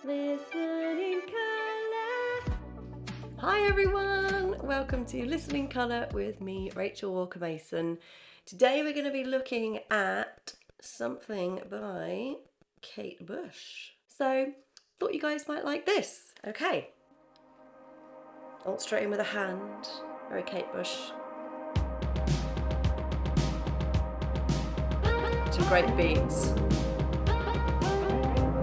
Listening Colour. Hi everyone, welcome to Listening Colour with me, Rachel Walker-Mason. Today we're going to be looking at something by Kate Bush. So, thought you guys might like this. Okay. Alt straight in with a hand. Very Kate Bush. Some great beats.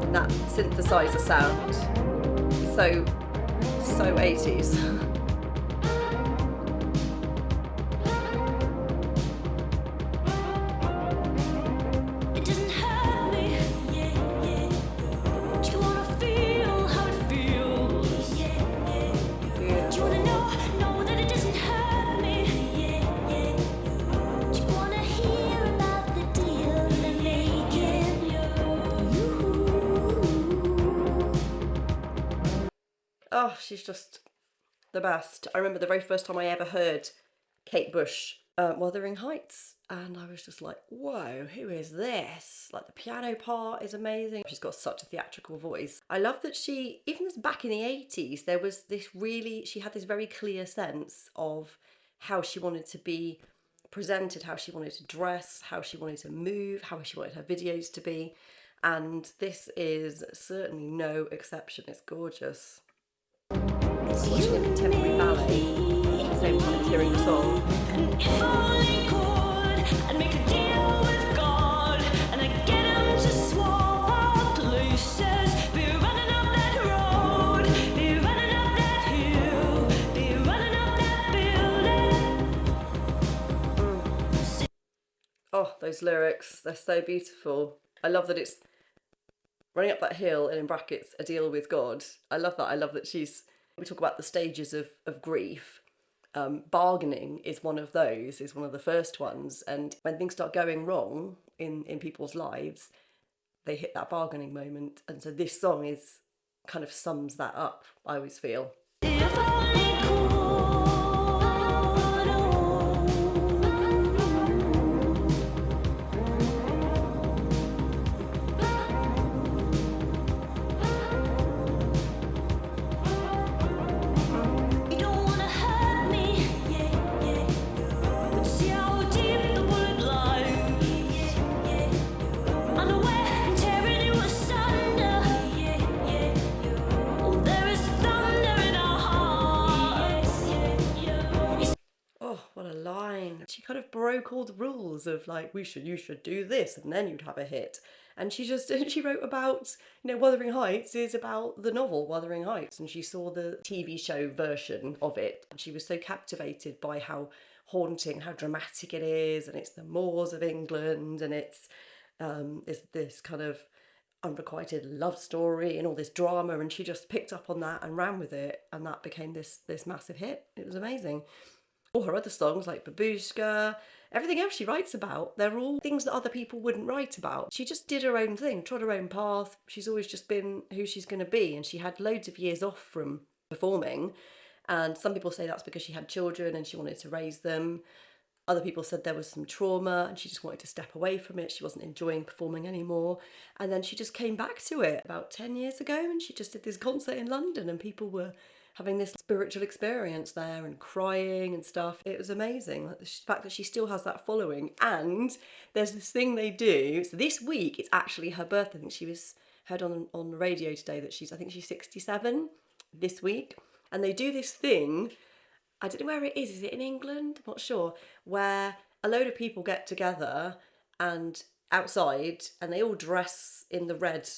And that synthesizer sound. So 80s. Oh, she's just the best. I remember the very first time I ever heard Kate Bush, Wuthering Heights, and I was just like, whoa, who is this? Like, the piano part is amazing. She's got such a theatrical voice. I love that she, even as back in the 80s, there was this really, she had this very clear sense of how she wanted to be presented, how she wanted to dress, how she wanted to move, how she wanted her videos to be. And this is certainly no exception. It's gorgeous. Watching a contemporary ballet at the same time as hearing the song. And if only could, I'd make a deal with God, and I'd get him to swap places. Be running up that road, be running up that hill, be running up that building. Oh, those lyrics, they're so beautiful. I love that it's running up that hill and in brackets, a deal with God. I love that. I love that we talk about the stages of grief. Bargaining is one of those, is one of the first ones. And when things start going wrong in people's lives, they hit that bargaining moment. And so this song kind of sums that up, I always feel. If only could. What a line. She kind of broke all the rules of like, you should do this and then you'd have a hit. And she wrote about, Wuthering Heights is about the novel Wuthering Heights, and she saw the TV show version of it. And she was so captivated by how haunting, how dramatic it is, and it's the moors of England, and it's this kind of unrequited love story and all this drama, and she just picked up on that and ran with it, and that became this massive hit. It was amazing. All her other songs like Babushka, everything else she writes about, they're all things that other people wouldn't write about. She just did her own thing, trod her own path. She's always just been who she's going to be, and she had loads of years off from performing. And some people say that's because she had children and she wanted to raise them. Other people said there was some trauma and she just wanted to step away from it. She wasn't enjoying performing anymore. And then she just came back to it about 10 years ago, and she just did this concert in London, and people were having this spiritual experience there and crying and stuff. It was amazing. Like the fact that she still has that following. And there's this thing they do. So this week, it's actually her birthday. I think she was heard on the radio today that she's 67 this week. And they do this thing, I don't know where it is. Is it in England? I'm not sure. Where a load of people get together and outside, and they all dress in the red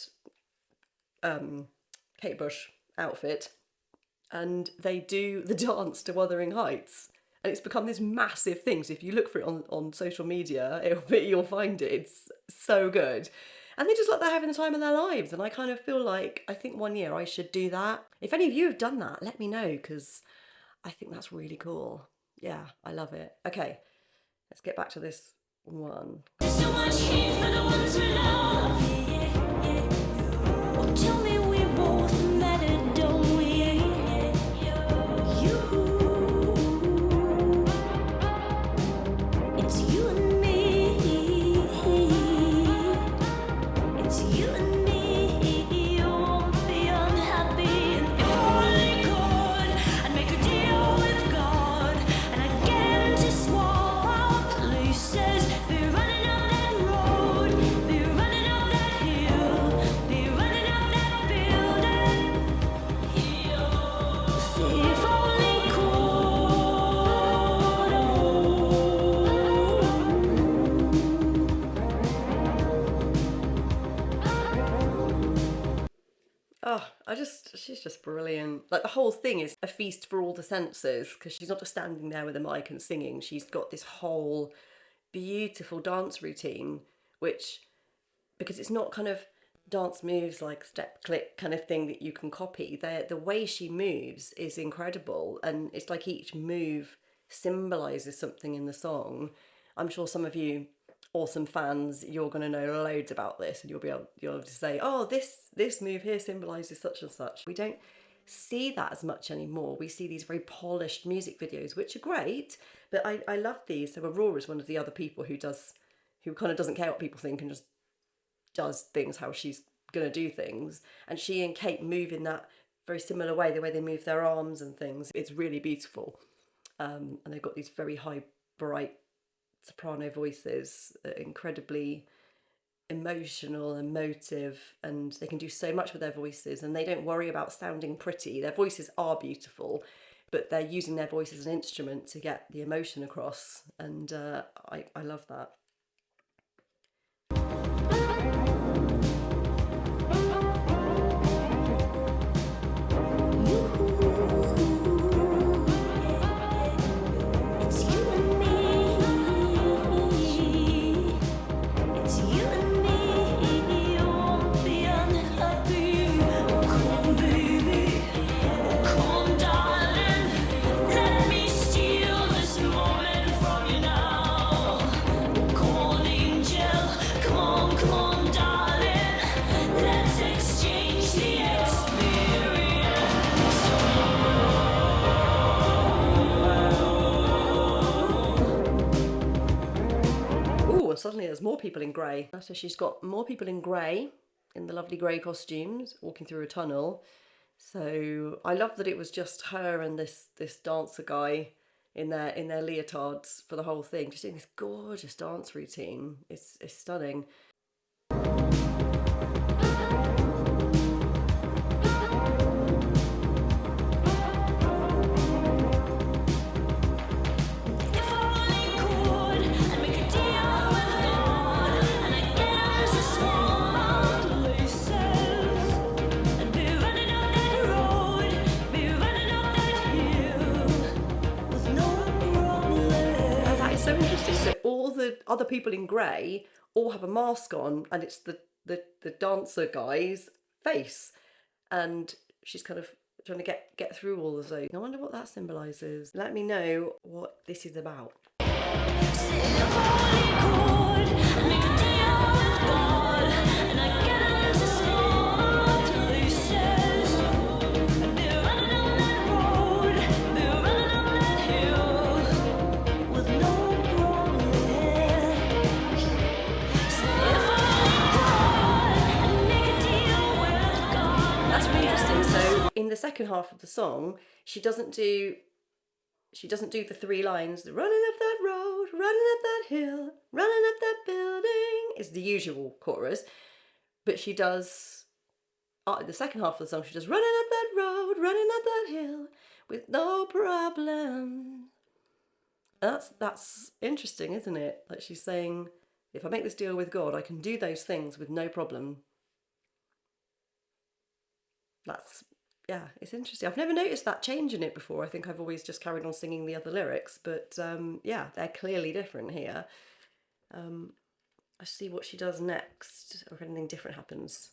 Kate Bush outfit. And they do the dance to Wuthering Heights. And it's become this massive thing. So if you look for it on social media, you'll find it. It's so good. And they just like they're having the time of their lives. And I kind of feel like, I think one year I should do that. If any of you have done that, let me know, because I think that's really cool. Yeah, I love it. Okay, let's get back to this one. There's so much hate for the ones we love. Oh, tell me we both matter, don't we? It's you and me. It's you and me. You won't be Oh, she's just brilliant. Like the whole thing is a feast for all the senses because she's not just standing there with a mic and singing. She's got this whole beautiful dance routine, which, because it's not kind of dance moves like step click kind of thing that you can copy. The way she moves is incredible, and it's like each move symbolizes something in the song. I'm sure some of you awesome fans, you're going to know loads about this, and you'll able to say, oh, this move here symbolizes such and such. We don't see that as much anymore. We see these very polished music videos, which are great, but I love these. So Aurora is one of the other people who kind of doesn't care what people think and just does things how she's gonna do things. And she and Kate move in that very similar way, the way they move their arms and things. It's really beautiful. And they've got these very high, bright soprano voices, incredibly emotional, emotive, and they can do so much with their voices, and they don't worry about sounding pretty. Their voices are beautiful, but they're using their voice as an instrument to get the emotion across, and I love that. Suddenly there's more people in grey. So she's got more people in grey, in the lovely grey costumes, walking through a tunnel. So I love that it was just her and this dancer guy in their leotards for the whole thing, just doing this gorgeous dance routine. It's stunning. So interesting. So all the other people in grey all have a mask on, and it's the dancer guy's face, and she's kind of trying to get through all of those. I wonder what that symbolises. Let me know what this is about. In the second half of the song, she doesn't do the three lines, running up that road, running up that hill, running up that building, is the usual chorus, but she does, the second half of the song, she does running up that road, running up that hill, with no problem. That's interesting, isn't it? Like she's saying, if I make this deal with God, I can do those things with no problem. Yeah, it's interesting. I've never noticed that change in it before. I think I've always just carried on singing the other lyrics, but yeah, they're clearly different here. I see what she does next, or if anything different happens.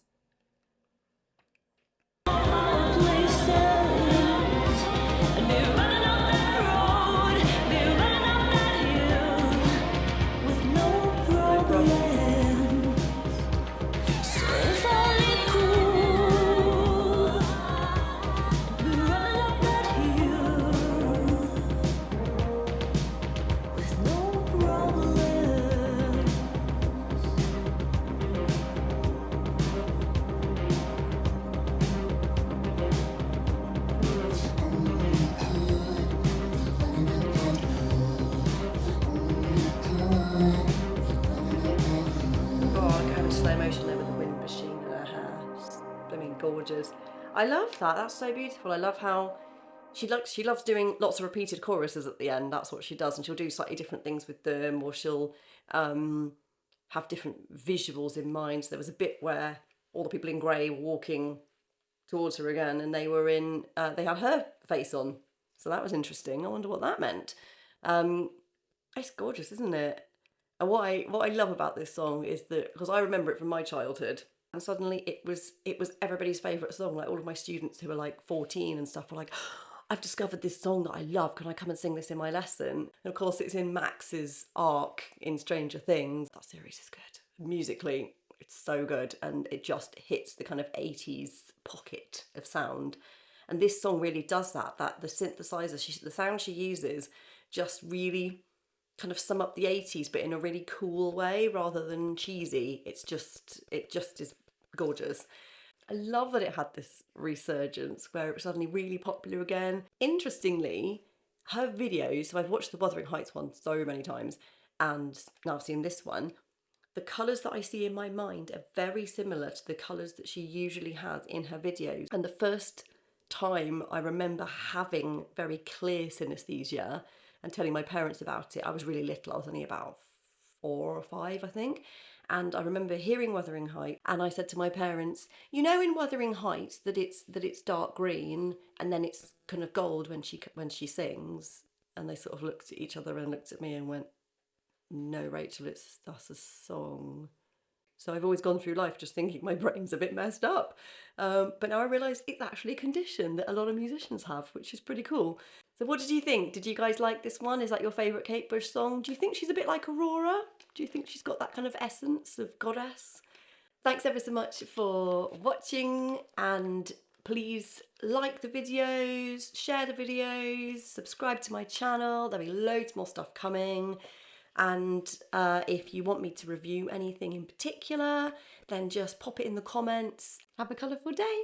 Slow motion there with the wind machine in her hair. Just blooming gorgeous. I love that. That's so beautiful. I love how she loves doing lots of repeated choruses at the end. That's what she does, and she'll do slightly different things with them, or she'll have different visuals in mind. So there was a bit where all the people in grey were walking towards her again, and they were in. They had her face on, so that was interesting. I wonder what that meant. It's gorgeous, isn't it? And what I love about this song is that, because I remember it from my childhood, and suddenly it was everybody's favourite song. Like all of my students who were like 14 and stuff were like, I've discovered this song that I love. Can I come and sing this in my lesson? And of course, it's in Max's arc in Stranger Things. That series is good. Musically, it's so good, and it just hits the kind of 80s pocket of sound. And this song really does that. That the synthesizer, the sound she uses, just really kind of sum up the 80s, but in a really cool way rather than cheesy. It just is gorgeous. I love that it had this resurgence where it was suddenly really popular again. Interestingly, her videos, so I've watched the Wuthering Heights one so many times, and now I've seen this one. The colours that I see in my mind are very similar to the colours that she usually has in her videos. And the first time I remember having very clear synesthesia and telling my parents about it, I was really little. I was only about 4 or 5, I think. And I remember hearing Wuthering Heights, and I said to my parents, you know, in Wuthering Heights that it's dark green and then it's kind of gold when she sings. And they sort of looked at each other and looked at me and went, no, Rachel, that's a song. So I've always gone through life just thinking my brain's a bit messed up. But now I realise it's actually a condition that a lot of musicians have, which is pretty cool. So what did you think? Did you guys like this one? Is that your favourite Kate Bush song? Do you think she's a bit like Aurora? Do you think she's got that kind of essence of goddess? Thanks ever so much for watching, and please like the videos, share the videos, subscribe to my channel. There'll be loads more stuff coming. And if you want me to review anything in particular, then just pop it in the comments. Have a colourful day.